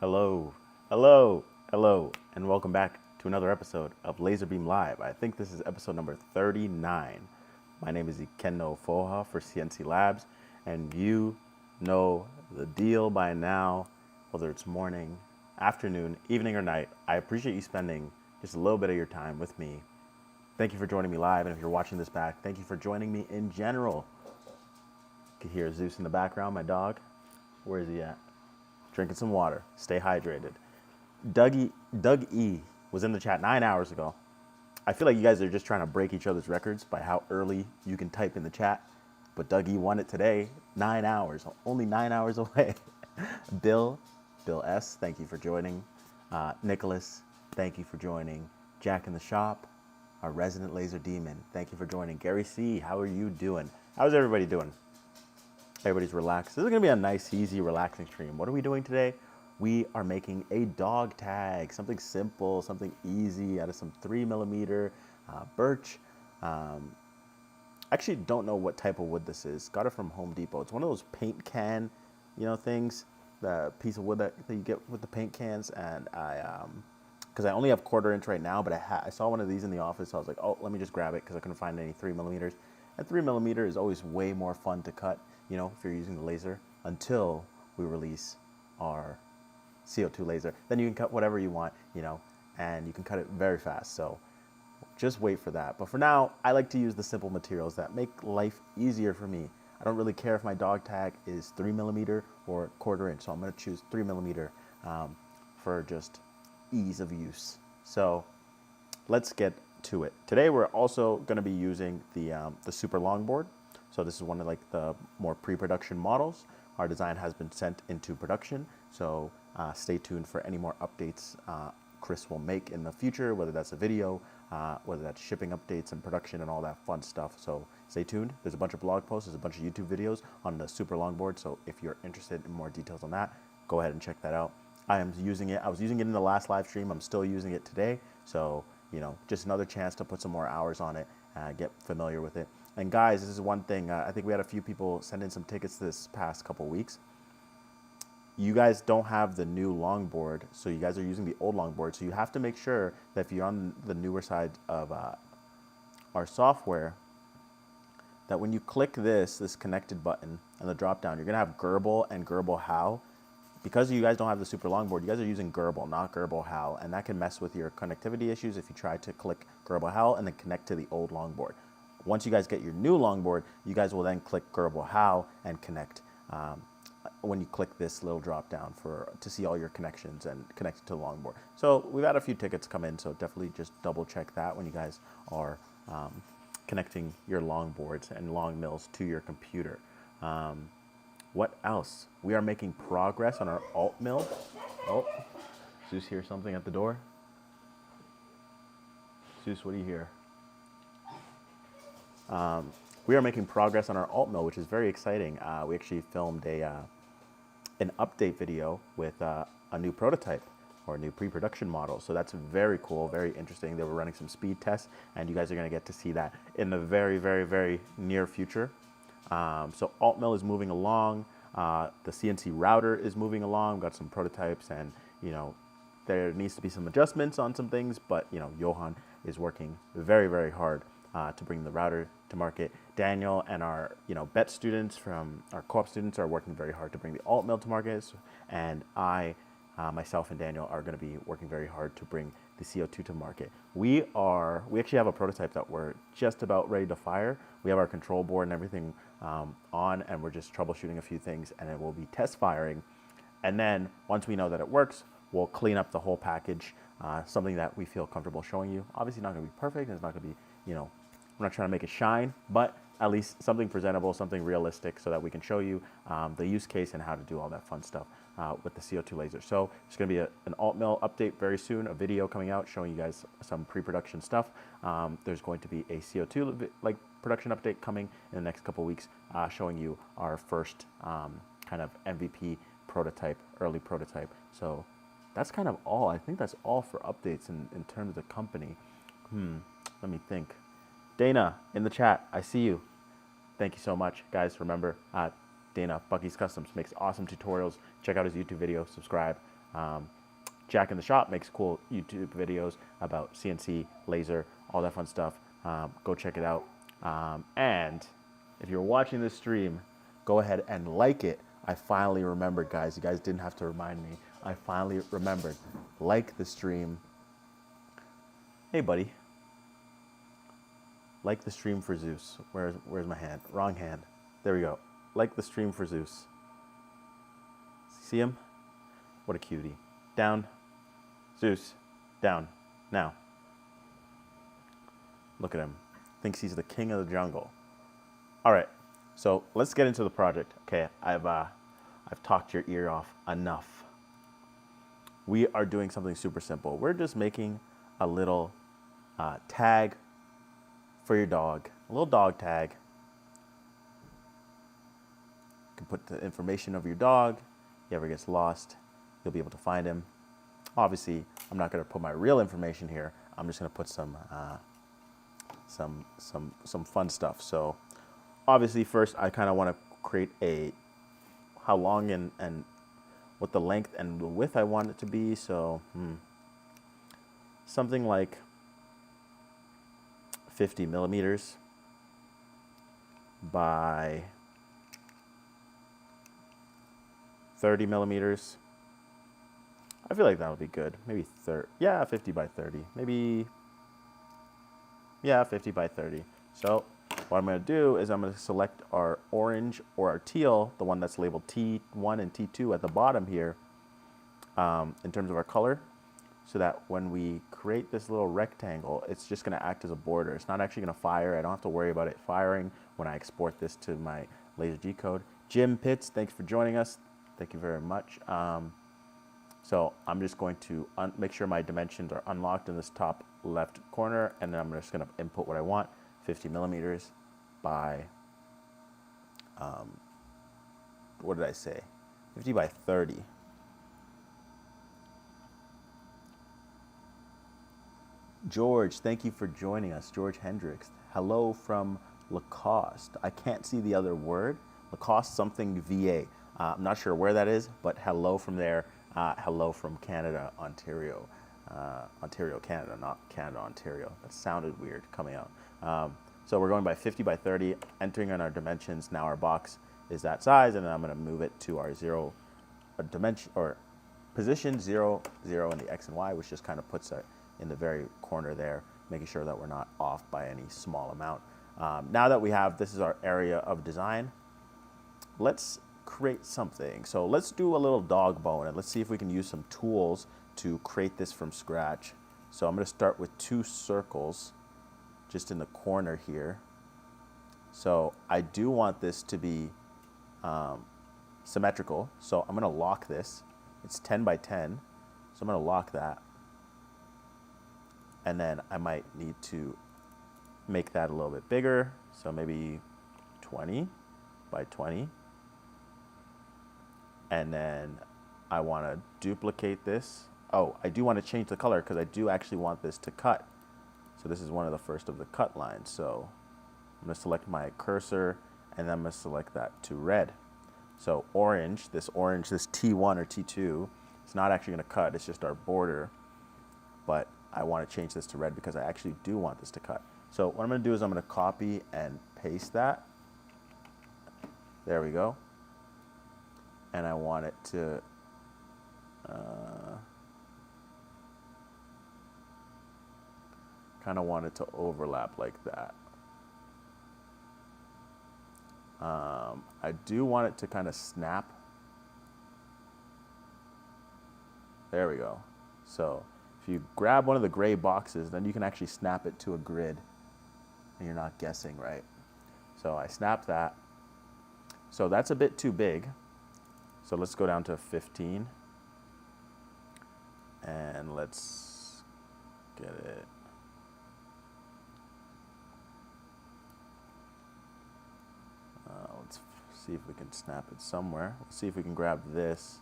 Hello, hello, hello, and welcome back to another episode of LaserBeam Live. I think this is episode number 39. My name is Ikenna for CNC Labs, and you know the deal by now, whether it's morning, afternoon, evening, or night. I appreciate you spending just a little bit of your time with me. Thank you for joining me live, and if you're watching this back, thank you for joining me in general. You can hear Zeus in the background, my dog. Where is he at? Drinking some water. Stay hydrated. Doug E was in the chat 9 hours ago. I feel like you guys are just trying to break each other's records by how early you can type in the chat. But Doug E won it today. 9 hours, only 9 hours away. Bill S, thank you for joining. Nicholas, thank you for joining. Jack in the shop, our resident laser demon, thank you for joining. Gary C, how are you doing? How's everybody doing? Everybody's relaxed. This is going to be a nice, easy, relaxing stream. What are we doing today? We are making a dog tag, something simple, something easy out of some 3mm birch. Actually don't know what type of wood this is. Got it from Home Depot. It's one of those paint can, things, the piece of wood that you get with the paint cans. And because I only have 1/4 inch right now, but I saw one of these in the office. So I was like, oh, let me just grab it because I couldn't find any 3mm. And 3mm is always way more fun to cut, if you're using the laser, until we release our CO2 laser. Then you can cut whatever you want, and you can cut it very fast. So just wait for that. But for now, I like to use the simple materials that make life easier for me. I don't really care if my dog tag is 3mm or 1/4 inch. So I'm going to choose 3mm for just ease of use. So let's get to it. Today we're also going to be using the super longboard. So this is one of the more pre-production models. Our design has been sent into production, so stay tuned for any more updates Chris will make in the future, whether that's a video, whether that's shipping updates and production and all that fun stuff. So stay tuned. There's a bunch of blog posts, there's a bunch of YouTube videos on the super longboard. So if you're interested in more details on that, go ahead and check that out. I am using it. I was using it in the last live stream. I'm still using it today. So, just another chance to put some more hours on it, get familiar with it. And guys, this is one thing. I think we had a few people send in some tickets this past couple weeks. You guys don't have the new longboard, so you guys are using the old longboard. So you have to make sure that if you're on the newer side of our software, that when you click this connected button and the drop down, you're gonna have Gerbil and Gerbil How. Because you guys don't have the super longboard, you guys are using Gerbil, not Gerbil How, and that can mess with your connectivity issues if you try to click Gerbil How and then connect to the old longboard. Once you guys get your new longboard, you guys will then click Gerbil How and connect when you click this little drop down to see all your connections and connect it to the longboard. So we've had a few tickets come in, so definitely just double check that when you guys are connecting your longboards and long mills to your computer. What else? We are making progress on our alt mill. Oh, Zeus hears something at the door. Zeus, what do you hear? We are making progress on our alt mill, which is very exciting. We actually filmed an update video with a new prototype or a new pre-production model. So that's very cool, very interesting. They were running some speed tests, and you guys are going to get to see that in the very, very, very near future. So alt mill is moving along. The CNC router is moving along. We've got some prototypes, and there needs to be some adjustments on some things, but Johan is working very, very hard to bring the router to market. Daniel and our BET students from our co-op students are working very hard to bring the alt mill to market, and myself and Daniel are going to be working very hard to bring the CO2 to market. We actually have a prototype that we're just about ready to fire. We have our control board and everything on, and we're just troubleshooting a few things, and it will be test firing. And then once we know that it works, we'll clean up the whole package, something that we feel comfortable showing you. Obviously not going to be perfect. It's not going to be, we're not trying to make it shine, but at least something presentable, something realistic, so that we can show you the use case and how to do all that fun stuff with the CO2 laser. So there's going to be an alt mill update very soon, a video coming out showing you guys some pre-production stuff. There's going to be a CO2 production update coming in the next couple weeks, showing you our first kind of MVP prototype, early prototype. So that's kind of all. I think that's all for updates in terms of the company. Let me think. Dana in the chat, I see you. Thank you so much, guys. Remember, Dana, Bucky's Customs, makes awesome tutorials. Check out his YouTube video, subscribe. Jack in the Shop makes cool YouTube videos about CNC, laser, all that fun stuff. Go check it out. And if you're watching this stream, go ahead and like it. I finally remembered, guys. You guys didn't have to remind me. I finally remembered. Like the stream. Hey, buddy. Like the stream for Zeus. Where's my hand? Wrong hand. There we go. Like the stream for Zeus. See him? What a cutie. Down. Zeus. Down. Now. Look at him. Thinks he's the king of the jungle. All right. So let's get into the project. Okay, I've talked your ear off enough. We are doing something super simple. We're just making a little tag for your dog, a little dog tag. You can put the information of your dog. If he ever gets lost, you'll be able to find him. Obviously, I'm not going to put my real information here. I'm just going to put some fun stuff. So obviously, first I kind of want to create how long and what the length and the width I want it to be. So something like 50 millimeters by 30 millimeters. I feel like that would be good. Maybe 50 by 30. Maybe, 50 by 30. So what I'm going to do is I'm going to select our orange or our teal, the one that's labeled T1 and T2 at the bottom here, in terms of our color, so that when we create this little rectangle, it's just going to act as a border. It's not actually going to fire. I don't have to worry about it firing when I export this to my laser G code. Jim Pitts, thanks for joining us. Thank you very much. So I'm just going to make sure my dimensions are unlocked in this top left corner, and then I'm just going to input what I want, 50 millimeters by, what did I say? 50 by 30. George, thank you for joining us. George Hendricks. Hello from Lacoste. I can't see the other word. Lacoste something VA. I'm not sure where that is, but hello from there. Hello from Canada, Ontario. Ontario, Canada, not Canada, Ontario. That sounded weird coming out. So we're going by 50 by 30, entering in our dimensions. Now our box is that size, and then I'm going to move it to our dimension or position 0, 0 in the X and Y, which just kind of puts it in the very corner there, making sure that we're not off by any small amount. Now that we have, this is our area of design, let's create something. So let's do a little dog bone, and let's see if we can use some tools to create this from scratch. So I'm going to start with 2 circles just in the corner here. So I do want this to be symmetrical. So I'm going to lock this. It's 10 by 10. So I'm going to lock that. And then I might need to make that a little bit bigger. So maybe 20 by 20. And then I want to duplicate this. Oh, I do want to change the color because I do actually want this to cut. So this is one of the first of the cut lines. So I'm going to select my cursor, and then I'm going to select that to red. So orange, this T1 or T2, it's not actually going to cut. It's just our border. But I want to change this to red because I actually do want this to cut. So what I'm going to do is I'm going to copy and paste that. There we go. And I want it to kind of want it to overlap like that. I do want it to kind of snap. There we go. So if you grab one of the gray boxes, then you can actually snap it to a grid, and you're not guessing, right? So I snap that. So that's a bit too big. So let's go down to 15. And let's get it. Let's see if we can snap it somewhere. Let's see if we can grab this.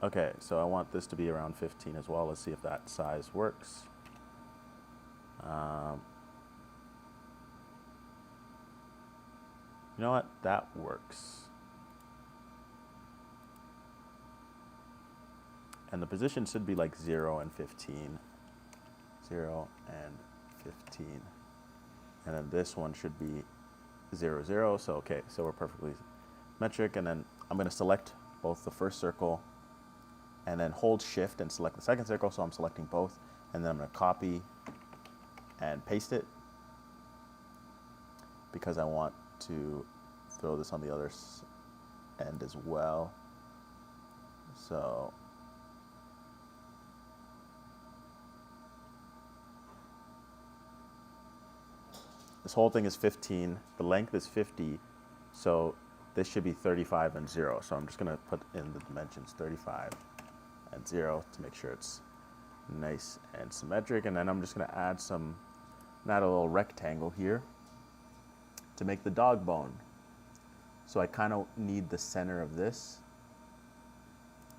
Okay, so I want this to be around 15 as well. Let's see if that size works. You know what? That works. And the position should be like 0 and 15. 0 and 15. And then this one should be 0, 0. So, okay, so we're perfectly metric. And then I'm going to select both the first circle and then hold shift and select the second circle. So I'm selecting both. And then I'm going to copy and paste it because I want to throw this on the other end as well. So this whole thing is 15. The length is 50. So this should be 35 and 0. So I'm just going to put in the dimensions 35 and 0 to make sure it's nice and symmetric. And then I'm just going to add a little rectangle here to make the dog bone. So I kind of need the center of this.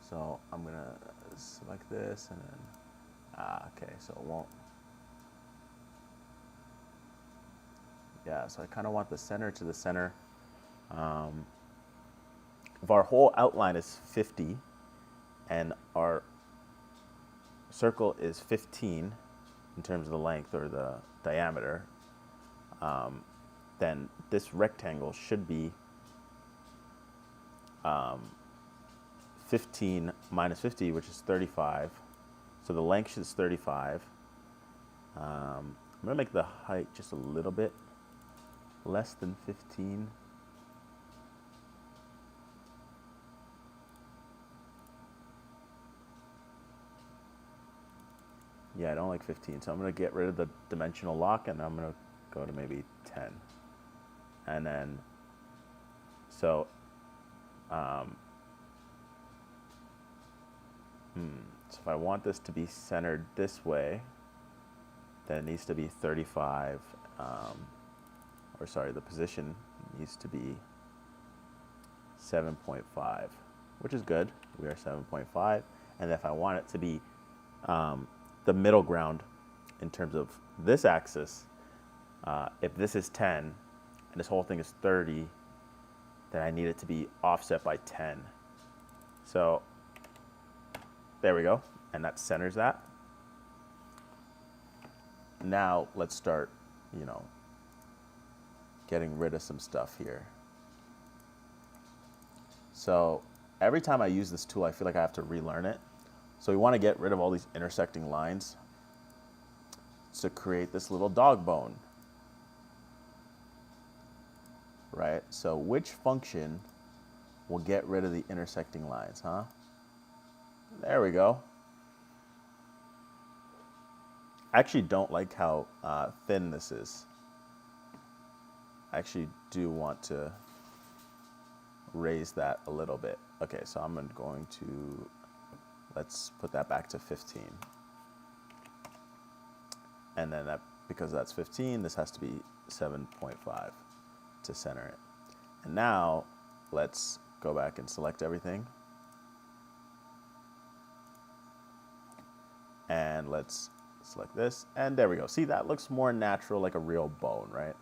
So I'm going to select this and then, okay, so it won't. Yeah, so I kind of want the center to the center. If our whole outline is 50 and our circle is 15 in terms of the length or the diameter, then this rectangle should be 15 minus 50, which is 35. So the length is 35. I'm going to make the height just a little bit less than 15. Yeah, I don't like 15, so I'm going to get rid of the dimensional lock, and I'm going to go to maybe 10. And then, so, so if I want this to be centered this way, then it needs to be 35, or sorry, the position needs to be 7.5, which is good. We are 7.5. And if I want it to be the middle ground in terms of this axis, if this is 10 and this whole thing is 30, then I need it to be offset by 10. So there we go, and that centers that. Now let's start, getting rid of some stuff here. So every time I use this tool, I feel like I have to relearn it. So we want to get rid of all these intersecting lines to create this little dog bone, right? So which function will get rid of the intersecting lines, huh? There we go. I actually don't like how thin this is. I actually do want to raise that a little bit. Okay, so I'm going to, let's put that back to 15. And then because that's 15, this has to be 7.5 to center it. And now let's go back and select everything. And let's select this, and there we go. See, that looks more natural, like a real bone, right?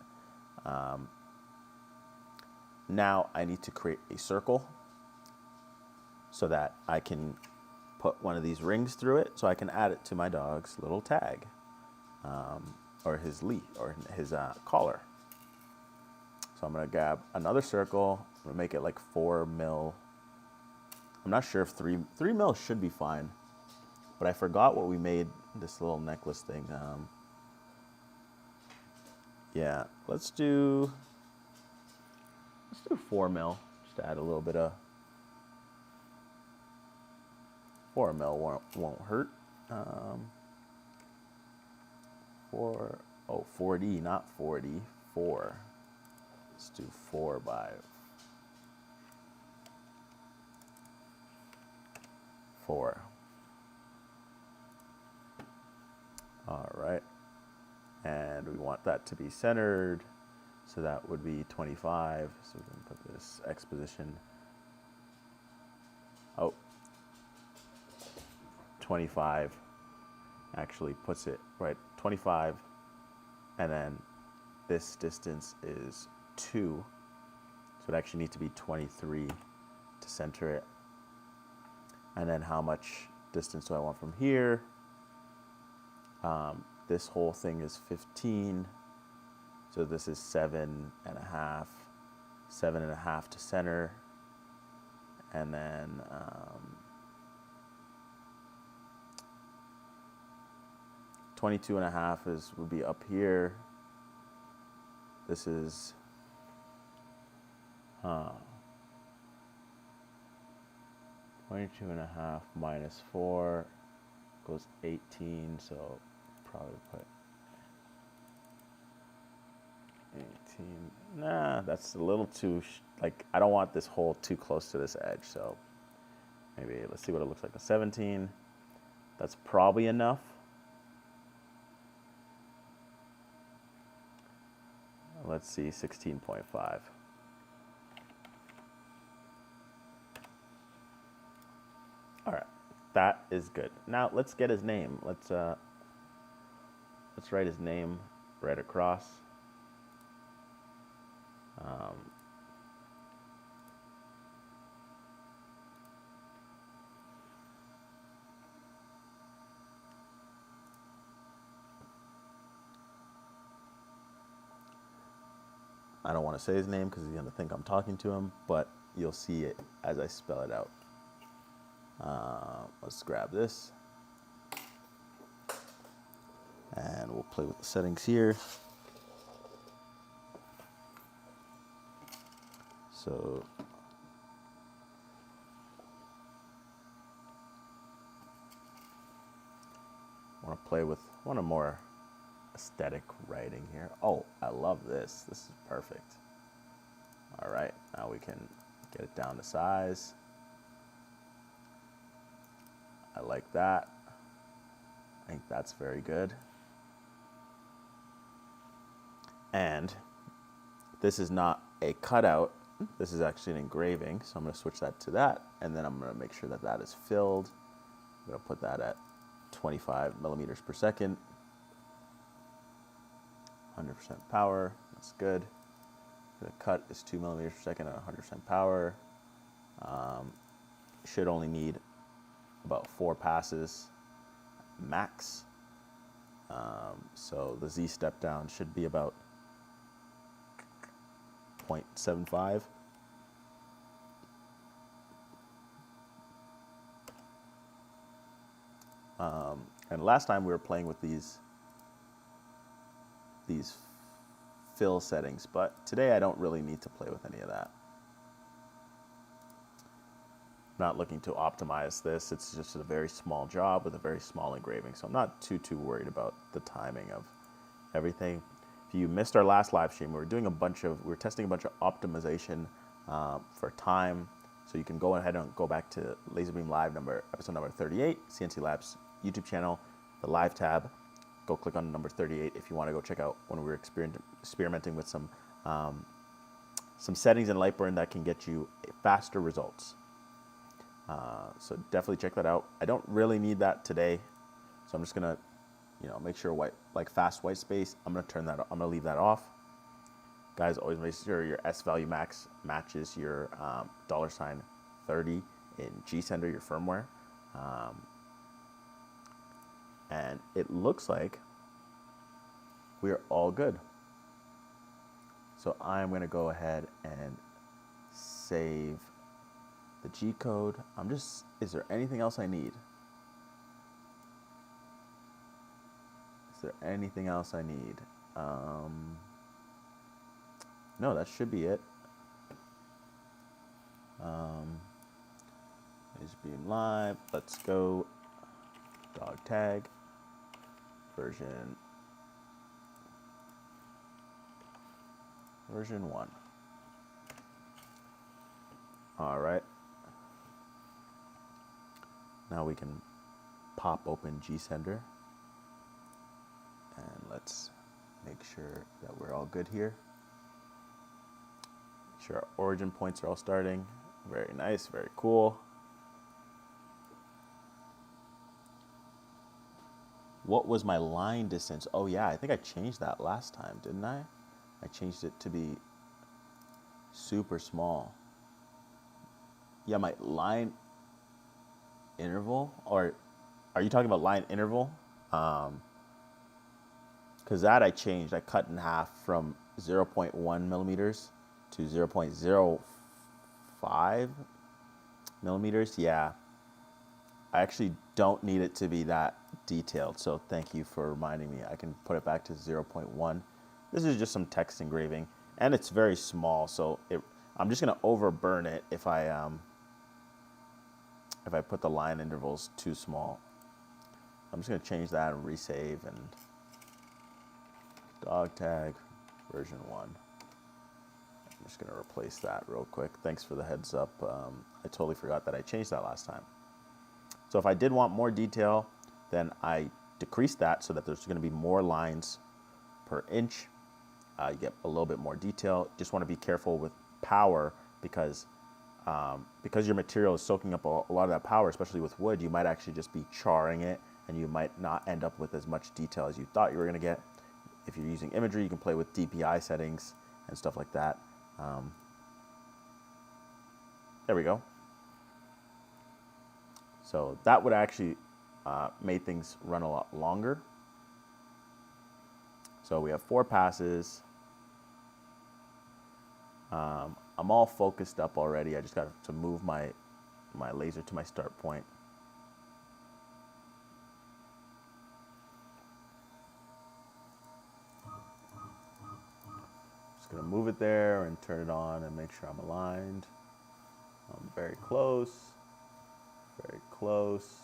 Now I need to create a circle so that I can put one of these rings through it, so I can add it to my dog's little tag, or his leash, or his collar. So I'm gonna grab another circle. I'm gonna make it like 4 mil. I'm not sure if 3 mil should be fine, but I forgot what we made this little necklace thing. Yeah, let's do 4 mil, just to add a little bit of 4 mil won't hurt. 40, not 40, 4. Let's do 4 by 4. All right, and we want that to be centered, so that would be 25. So we can put this X position. Oh, 25 actually puts it right 25, and then this distance is 2, so it actually needs to be 23 to center it. And then how much distance do I want from here? This whole thing is 15, so this is 7.5, 7.5 to center, and then 22.5 would be up here. This is 22.5 minus 4 goes 18, so probably put 18. Nah, that's a little too, like, I don't want this hole too close to this edge, so maybe let's see what it looks like. A 17, that's probably enough. Let's see, 16.5. All right, that is good. Now let's get his name. Let's write his name right across. I don't want to say his name because he's going to think I'm talking to him, but you'll see it as I spell it out. Let's grab this. And we'll play with the settings here. So I want to play with one of more aesthetic writing here. Oh, I love this. This is perfect. All right, now we can get it down to size. I like that. I think that's very good. And this is not a cutout. This is actually an engraving, so I'm going to switch that to that, and then I'm going to make sure that that is filled. I'm going to put that at 25 millimeters per second. 100% power, that's good. The cut is 2 millimeters per second at 100% power. Should only need about 4 passes max. So the Z step down should be about 0.75. And last time we were playing with these fill settings, but today I don't really need to play with any of that. I'm not looking to optimize this. It's just a very small job with a very small engraving, so I'm not too worried about the timing of everything. If you missed our last live stream, we were testing a bunch of optimization for time, so you can go ahead and go back to LaserBeam Live episode number 38, CNC Labs YouTube channel, the live tab. Go click on number 38 if you want to go check out when we were experimenting with some settings in Lightburn that can get you faster results. So definitely check that out. I don't really need that today, so I'm just gonna, make sure fast white space. I'm gonna leave that off. Guys, always make sure your S value max matches your $30 in G-Sender, your firmware. And it looks like we're all good. So I'm going to go ahead and save the G code. Is there anything else I need? Is there anything else I need? No, that should be it. LaserBeam Live, let's go. Dog tag. Version 1. All right. Now we can pop open G-Sender, and let's make sure that we're all good here. Make sure our origin points are all starting. Very nice, very cool. What was my line distance? Oh yeah, I think I changed that last time, didn't I? I changed it to be super small. Yeah, my line interval, or are you talking about line interval? Because that I changed. I cut in half from 0.1 millimeters to 0.05 millimeters. Yeah, I actually don't need it to be that detailed. So thank you for reminding me. I can put it back to 0.1. This is just some text engraving, and it's very small. So I'm just gonna overburn it if I put the line intervals too small. I'm just gonna change that and resave and dog tag version 1. I'm just gonna replace that real quick. Thanks for the heads up. I totally forgot that I changed that last time. So if I did want more detail, then I decreased that so that there's gonna be more lines per inch. You get a little bit more detail. Just wanna be careful with power because your material is soaking up a lot of that power, especially with wood, you might actually just be charring it and you might not end up with as much detail as you thought you were gonna get. If you're using imagery, you can play with DPI settings and stuff like that. There we go. So that would actually make things run a lot longer. So we have 4 passes. I'm all focused up already. I just got to move my laser to my start point. Just gonna move it there and turn it on and make sure I'm aligned. I'm very close, very close.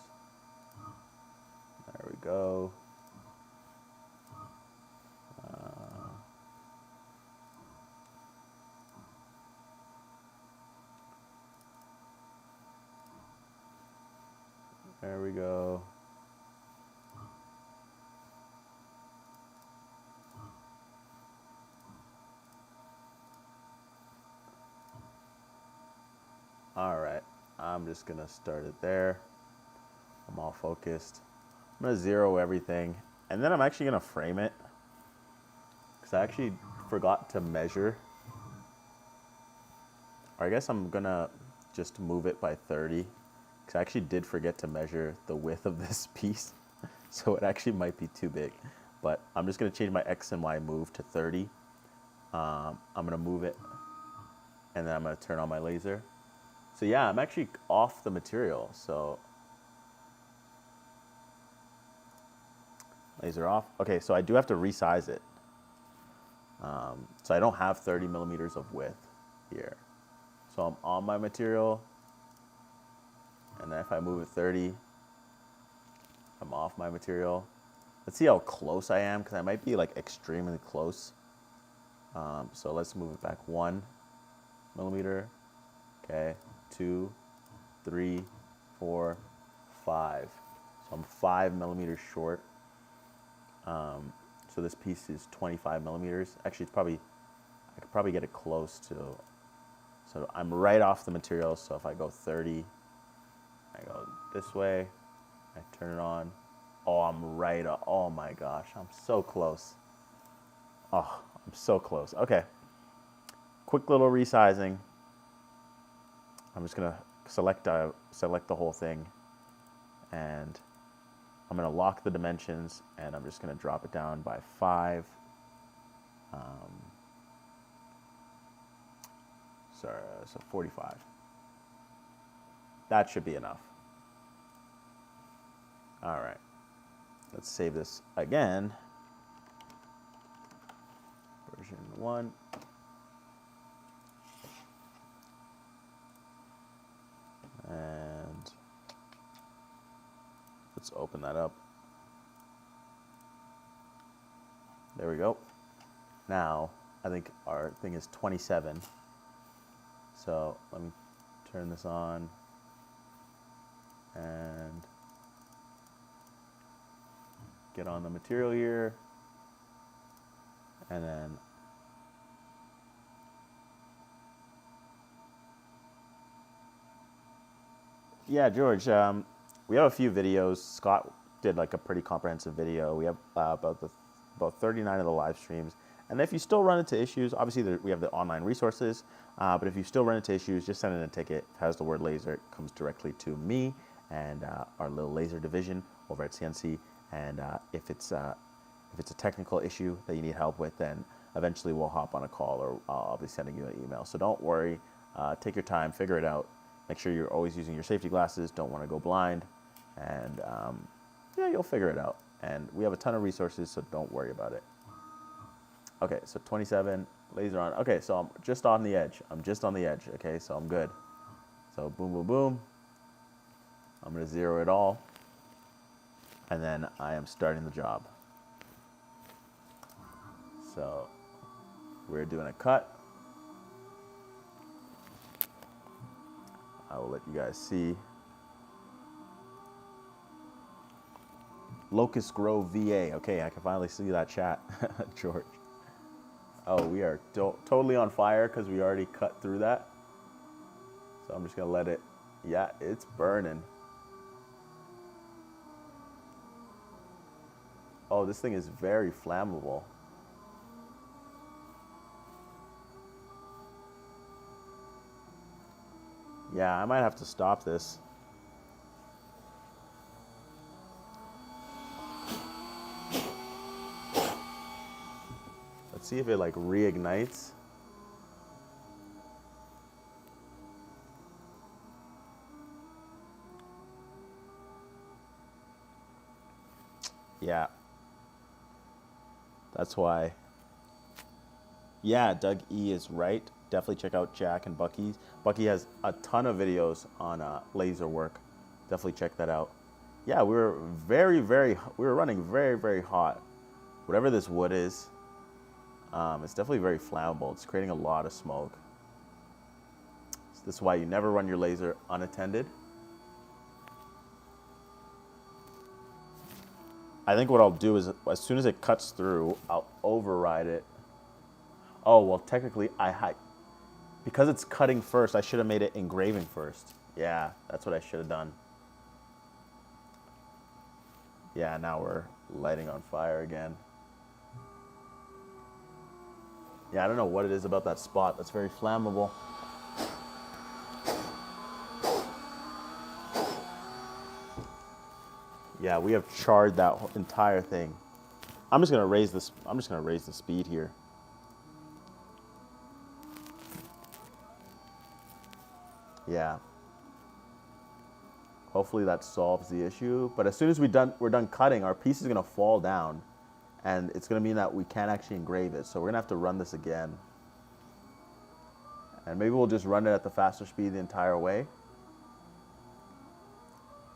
There we go. There we go. All right, I'm just gonna start it there. I'm all focused. I'm gonna zero everything, and then I'm actually gonna frame it because I actually forgot to measure. Or I guess I'm gonna just move it by 30 because I actually did forget to measure the width of this piece. So it actually might be too big, but I'm just gonna change my X and Y move to 30. I'm gonna move it and then I'm gonna turn on my laser. So yeah, I'm actually off the material. So laser off. Okay, so I do have to resize it. So I don't have 30 millimeters of width here. So I'm on my material, and then if I move it 30, I'm off my material. Let's see how close I am, because I might be like extremely close. So let's move it back 1 millimeter. Okay, 2, 3, 4, 5. So I'm 5 millimeters short. So this piece is 25 millimeters. Actually, it's probably, I could probably get it close to, so I'm right off the material. So if I go 30, I go this way, I turn it on. Oh, I'm right, oh my gosh, I'm so close. Oh, I'm so close. Okay, quick little resizing. I'm just gonna select the whole thing, and I'm gonna lock the dimensions, and I'm just gonna drop it down by 5. So 45. That should be enough. All right, let's save this again. Version 1. And let's open that up. There we go. Now, I think our thing is 27. So let me turn this on and get on the material here. And then yeah, George, we have a few videos. Scott did like a pretty comprehensive video. We have about 39 of the live streams. And if you still run into issues, obviously we have the online resources, but if you still run into issues, just send in a ticket. If it has the word laser, it comes directly to me and our little laser division over at CNC. And if it's a technical issue that you need help with, then eventually we'll hop on a call or I'll be sending you an email. So don't worry, take your time, figure it out. Make sure you're always using your safety glasses, don't want to go blind, and yeah, you'll figure it out. And we have a ton of resources, so don't worry about it. Okay, so 27, laser on. Okay, so I'm just on the edge. I'm just on the edge, okay, so I'm good. So boom, boom, boom. I'm gonna zero it all. And then I am starting the job. So we're doing a cut. I will let you guys see. Locust Grove, VA. Okay, I can finally see that chat, George. Oh, we are totally on fire because we already cut through that. So I'm just gonna let it, yeah, it's burning. Oh, this thing is very flammable. Yeah, I might have to stop this. Let's see if it like reignites. Yeah. That's why. Yeah, Doug E is right. Definitely check out Jack and Bucky's. Bucky has a ton of videos on laser work. Definitely check that out. Yeah, we were running very, very hot. Whatever this wood is, it's definitely very flammable. It's creating a lot of smoke. So this is why you never run your laser unattended. I think what I'll do is, as soon as it cuts through, I'll override it. Oh, well, technically, because it's cutting first, I should have made it engraving first. Yeah, that's what I should have done. Yeah, now we're lighting on fire again. Yeah, I don't know what it is about that spot that's very flammable. Yeah, we have charred that entire thing. I'm just gonna raise this. I'm just gonna raise the speed here. Yeah. Hopefully that solves the issue. But as soon as we're done cutting, our piece is gonna fall down, and it's gonna mean that we can't actually engrave it. So we're gonna have to run this again, and maybe we'll just run it at the faster speed the entire way.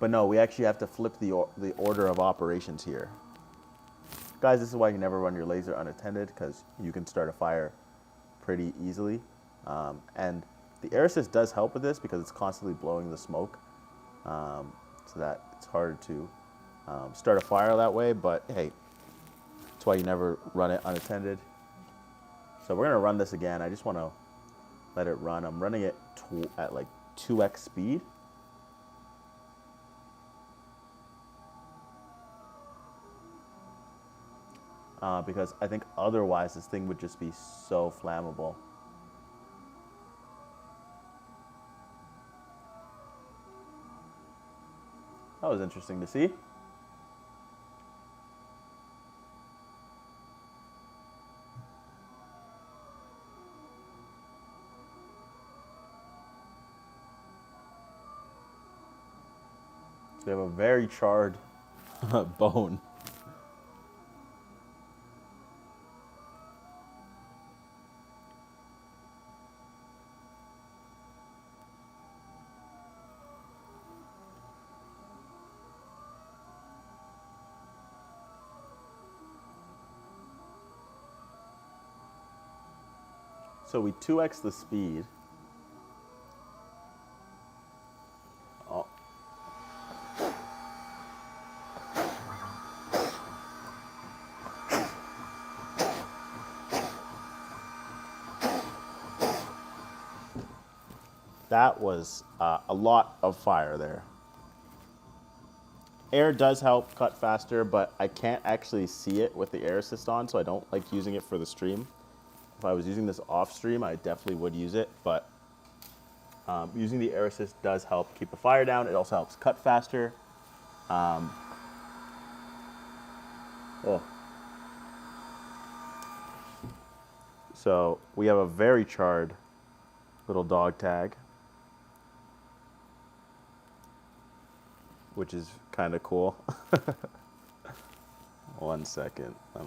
But no, we actually have to flip the order of operations here. Guys, this is why you never run your laser unattended, because you can start a fire pretty easily. And the air assist does help with this because it's constantly blowing the smoke, so that it's hard to start a fire that way. But hey, that's why you never run it unattended. So we're gonna run this again. I just want to let it run. I'm running it at like 2x speed. Because I think otherwise this thing would just be so flammable. That was interesting to see. So we have a very charred bone. So we 2x the speed. Oh. That was a lot of fire there. Air does help cut faster, but I can't actually see it with the air assist on, so I don't like using it for the stream. If I was using this off stream, I definitely would use it, but using the air assist does help keep the fire down. It also helps cut faster. Oh. So we have a very charred little dog tag, which is kind of cool. 1 second, I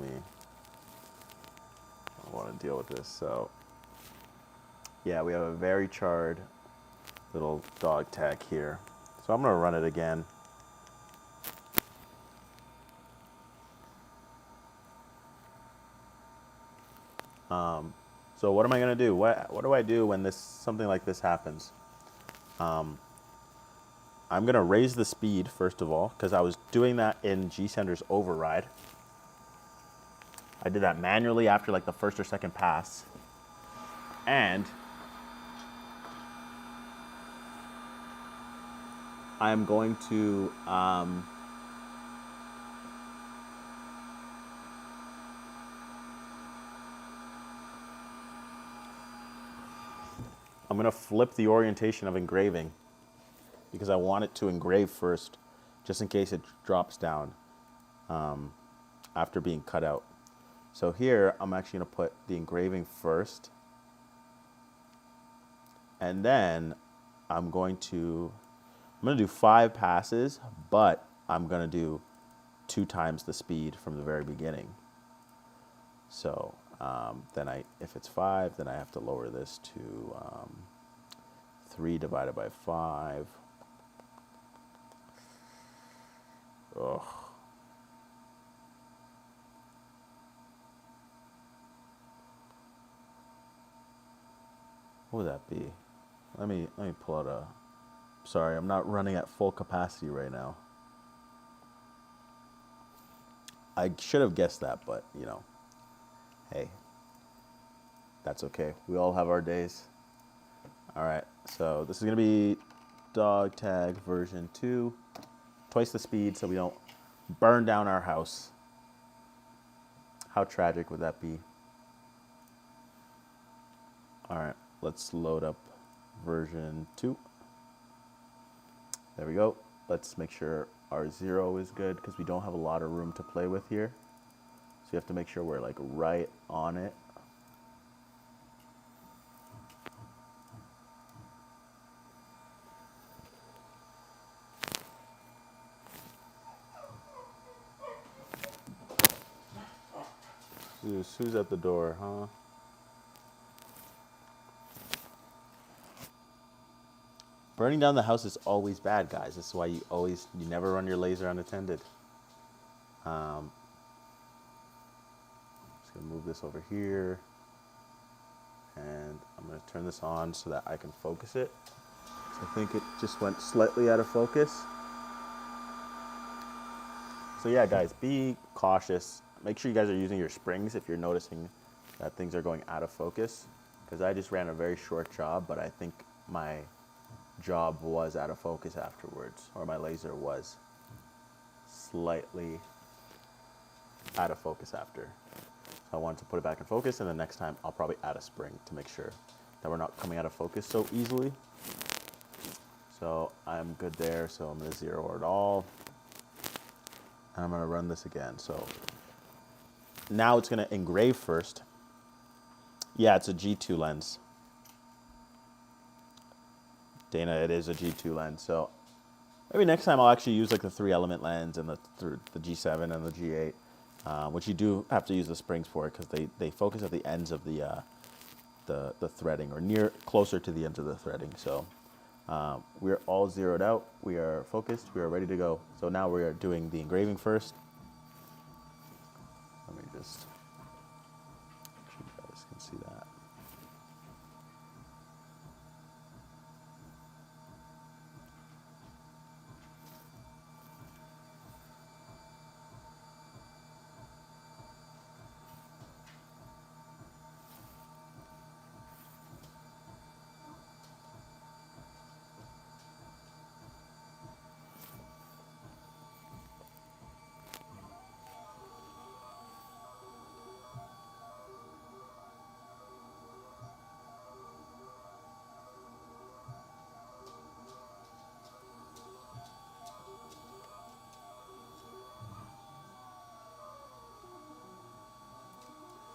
want to deal with this. So yeah, we have a very charred little dog tag here. So I'm gonna run it again. So what am I gonna do? What do I do when something like this happens? I'm gonna raise the speed first of all, because I was doing that in G-Sender's override. I did that manually after like the first or second pass. And I'm going to flip the orientation of engraving because I want it to engrave first, just in case it drops down after being cut out. So here, I'm actually going to put the engraving first. And then I'm going to do 5 passes, but I'm going to do 2 times the speed from the very beginning. So then if it's 5, then I have to lower this to 3 divided by 5. Ugh. What would that be? Let me pull out a. Sorry, I'm not running at full capacity right now. I should have guessed that, but you know, hey, that's okay. We all have our days. All right, so this is gonna be dog tag version 2, twice the speed, so we don't burn down our house. How tragic would that be? All right, let's load up version 2. There we go. Let's make sure our 0 is good because we don't have a lot of room to play with here. So you have to make sure we're like right on it. Who's at the door, huh? Burning down the house is always bad, guys. This is why you never run your laser unattended. Just gonna move this over here. And I'm gonna turn this on so that I can focus it. So I think it just went slightly out of focus. So yeah, guys, be cautious. Make sure you guys are using your springs if you're noticing that things are going out of focus. Because I just ran a very short job, but I think my job was out of focus afterwards, or my laser was slightly out of focus after. So I wanted to put it back in focus, and the next time I'll probably add a spring to make sure that we're not coming out of focus so easily. So I'm good there, so I'm gonna 0 it all. And I'm gonna run this again. So now it's gonna engrave first. Yeah, it's a G2 lens. Dana, it is a G2 lens. So maybe next time I'll actually use like the 3-element lens and the G7 and the G8, which you do have to use the springs for because they focus at the ends of the threading, or closer to the ends of the threading. So we're all zeroed out. We are focused. We are ready to go. So now we are doing the engraving first. Let me just, so you guys can see that.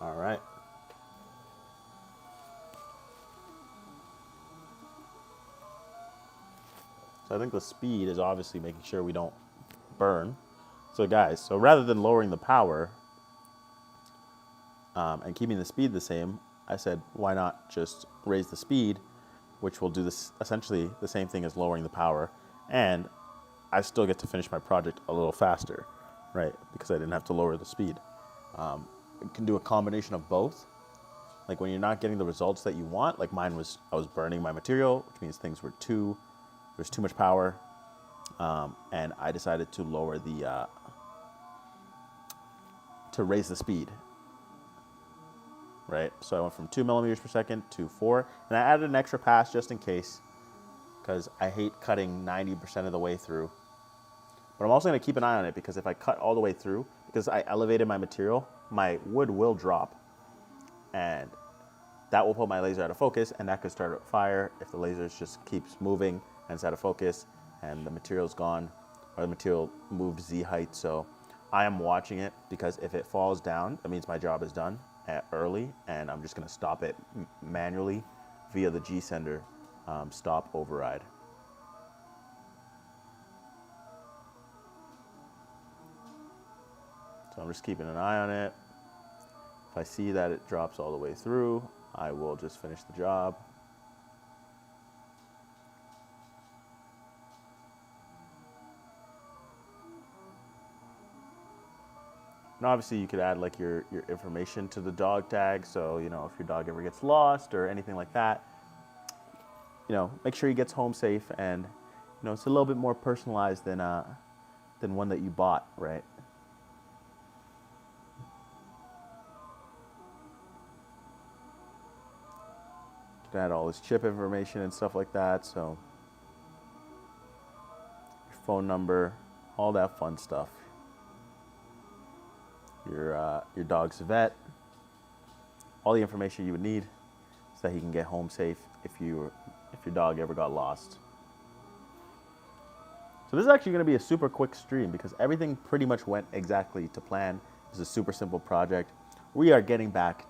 All right. So I think the speed is obviously making sure we don't burn. So guys, so rather than lowering the power and keeping the speed the same, I said, why not just raise the speed, which will do this essentially the same thing as lowering the power, and I still get to finish my project a little faster, right? Because I didn't have to lower the speed. You can do a combination of both. Like when you're not getting the results that you want, like mine was, I was burning my material, which means there's too much power, and I decided to lower to raise the speed, right? So I went from 2 millimeters per second to 4, and I added an extra pass just in case, because I hate cutting 90% of the way through. But I'm also going to keep an eye on it, because if I cut all the way through, because I elevated my material, my wood will drop, and that will put my laser out of focus, and that could start a fire if the laser just keeps moving and it's out of focus and the material's gone, or the material moved Z height. So I am watching it, because if it falls down, that means my job is done early, and I'm just going to stop it manually via the G sender stop override. So I'm just keeping an eye on it. If I see that it drops all the way through, I will just finish the job. And obviously you could add like your information to the dog tag. So, you know, if your dog ever gets lost or anything like that, you know, make sure he gets home safe, and, you know, it's a little bit more personalized than one that you bought, right? You can add all his chip information and stuff like that. So your phone number, all that fun stuff. Your dog's vet, all the information you would need so that he can get home safe if your dog ever got lost. So this is actually going to be a super quick stream, because everything pretty much went exactly to plan. It's a super simple project. We are getting back.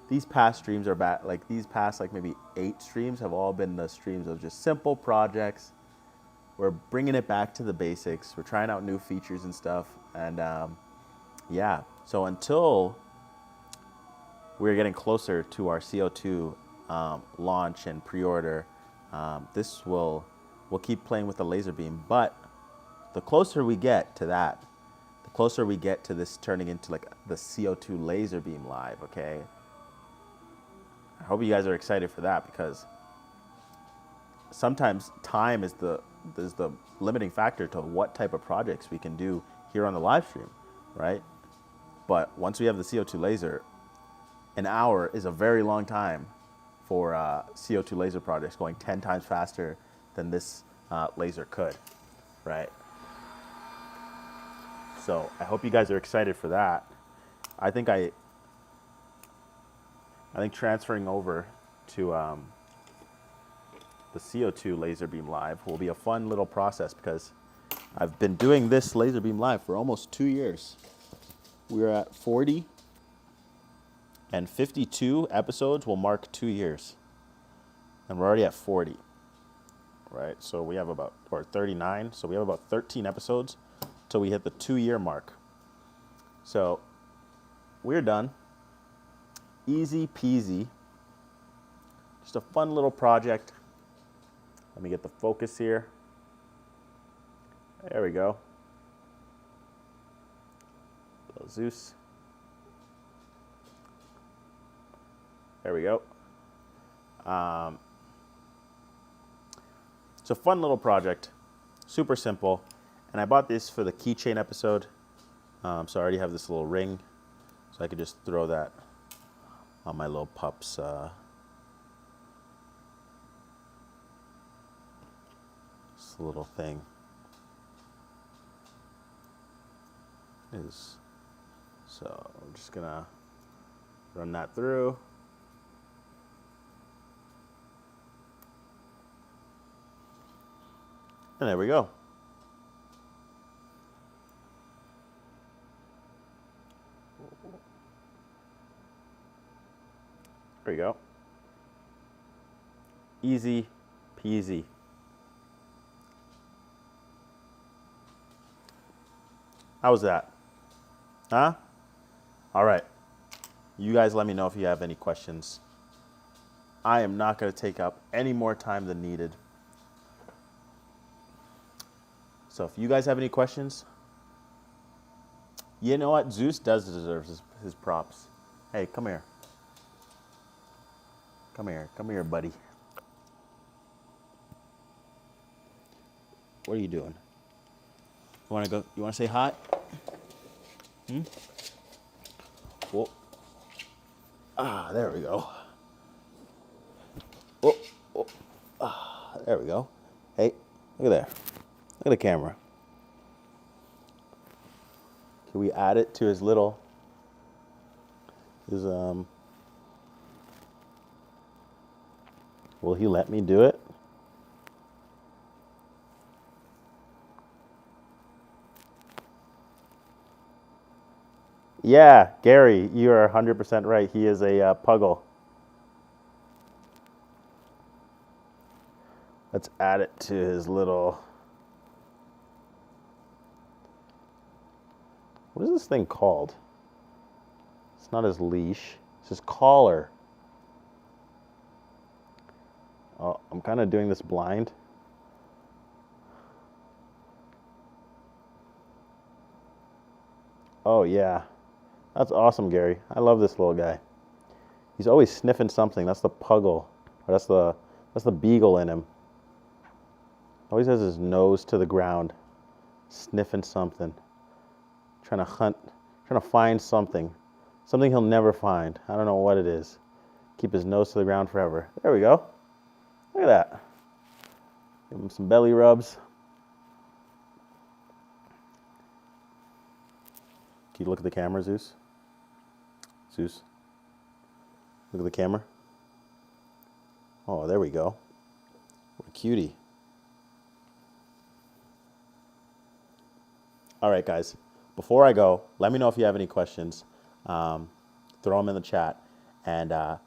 These past streams are back. Like these past like maybe 8 streams have all been the streams of just simple projects. We're bringing it back to the basics. We're trying out new features and stuff, and yeah. So until we're getting closer to our CO2 launch and pre-order, we'll keep playing with the LaserBeam. But the closer we get to that, the closer we get to this turning into like the CO2 LaserBeam live, okay? I hope you guys are excited for that, because sometimes time is the limiting factor to what type of projects we can do here on the live stream, right? But once we have the CO2 laser, an hour is a very long time for CO2 laser projects, going 10 times faster than this laser could, right? So I hope you guys are excited for that. I think transferring over to the CO2 LaserBeam Live will be a fun little process, because I've been doing this LaserBeam Live for almost 2 years. We're at 40, and 52 episodes will mark 2 years. And we're already at 40, right? So we have about, or 39, so we have about 13 episodes till we hit the 2-year mark. So we're done. Easy peasy. Just a fun little project. Let me get the focus here. There we go. Little Zeus. There we go. It's a fun little project, super simple. And I bought this for the keychain episode. So I already have this little ring, so I could just throw that on my little pup's this little thing. So I'm just gonna run that through. And there we go. There you go. Easy peasy. How was that? Huh? All right. You guys let me know if you have any questions. I am not going to take up any more time than needed. So if you guys have any questions, you know what? Zeus does deserve his props. Hey, come here. Come here. Come here, buddy. What are you doing? You want to go? You want to say hi? Whoa. Ah, there we go. Whoa. Whoa. Ah, there we go. Hey, look at there. Look at the camera. Can we add it to his little, will he let me do it? Yeah, Gary, you are 100% right. He is a puggle. Let's add it to his little, what is this thing called? It's not his leash, it's his collar. Oh, I'm kind of doing this blind. Oh yeah, that's awesome, Gary. I love this little guy. He's always sniffing something. That's the puggle, or that's the beagle in him. Always has his nose to the ground, sniffing something, trying to hunt, trying to find something he'll never find. I don't know what it is. Keep his nose to the ground forever. There we go. Look at that. Give him some belly rubs. Can you look at the camera, Zeus? Zeus. Look at the camera. Oh, there we go. What a cutie. All right, guys. Before I go, let me know if you have any questions. Throw them in the chat. And the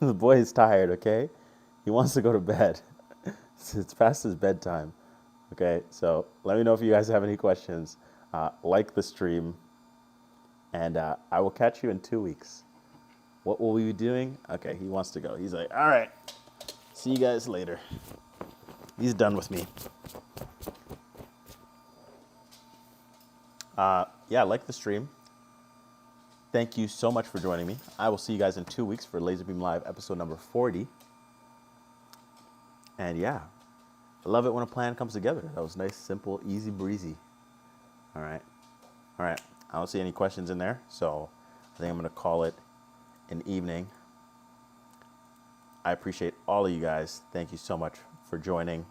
boy is tired, okay? He wants to go to bed. It's past his bedtime. Okay, so let me know if you guys have any questions. Like the stream. And I will catch you in 2 weeks. What will we be doing? Okay, he wants to go. He's like, all right, see you guys later. He's done with me. Yeah, like the stream. Thank you so much for joining me. I will see you guys in 2 weeks for LaserBeam Live episode number 40. And yeah, I love it when a plan comes together. That was nice, simple, easy breezy. All right. I don't see any questions in there, so I think I'm going to call it an evening. I appreciate all of you guys. Thank you so much for joining.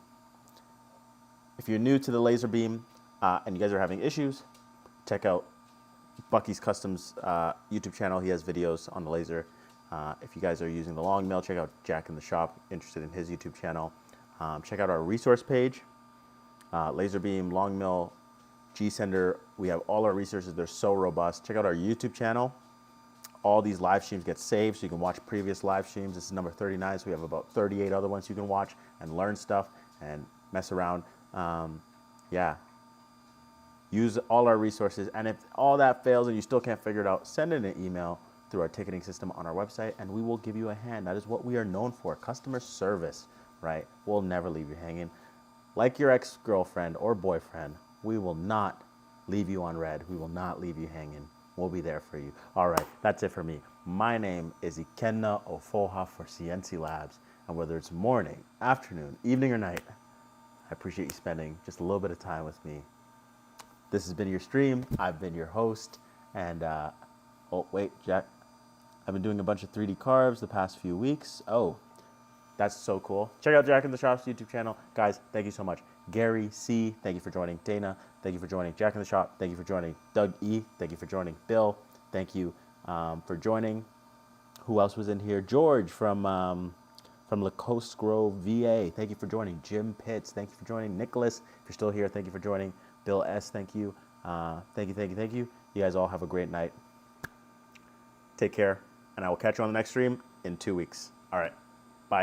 If you're new to the LaserBeam and you guys are having issues, check out Bucky's Customs YouTube channel. He has videos on the laser. If you guys are using the long mill, check out Jack in the Shop, interested in his YouTube channel. Check out our resource page, LaserBeam, long mill, G-Sender. We have all our resources. They're so robust. Check out our YouTube channel. All these live streams get saved so you can watch previous live streams. This is number 39, so we have about 38 other ones you can watch and learn stuff and mess around. Yeah. Use all our resources. And if all that fails and you still can't figure it out, send in an email through our ticketing system on our website and we will give you a hand. That is what we are known for, customer service, right? We'll never leave you hanging. Like your ex-girlfriend or boyfriend, we will not leave you on red. We will not leave you hanging. We'll be there for you. All right, that's it for me. My name is Ikenna Ofoha for CNC Labs. And whether it's morning, afternoon, evening, or night, I appreciate you spending just a little bit of time with me. This has been your stream. I've been your host. And, oh, wait, Jack. I've been doing a bunch of 3D carves the past few weeks. Oh, that's so cool. Check out Jack in the Shop's YouTube channel. Guys, thank you so much. Gary C., thank you for joining. Dana, thank you for joining. Jack in the Shop, thank you for joining. Doug E., thank you for joining. Bill, thank you for joining. Who else was in here? George from La Coste Grove, VA, thank you for joining. Jim Pitts, thank you for joining. Nicholas, if you're still here, thank you for joining. Bill S., thank you. Thank you. You guys all have a great night. Take care, and I will catch you on the next stream in 2 weeks. All right.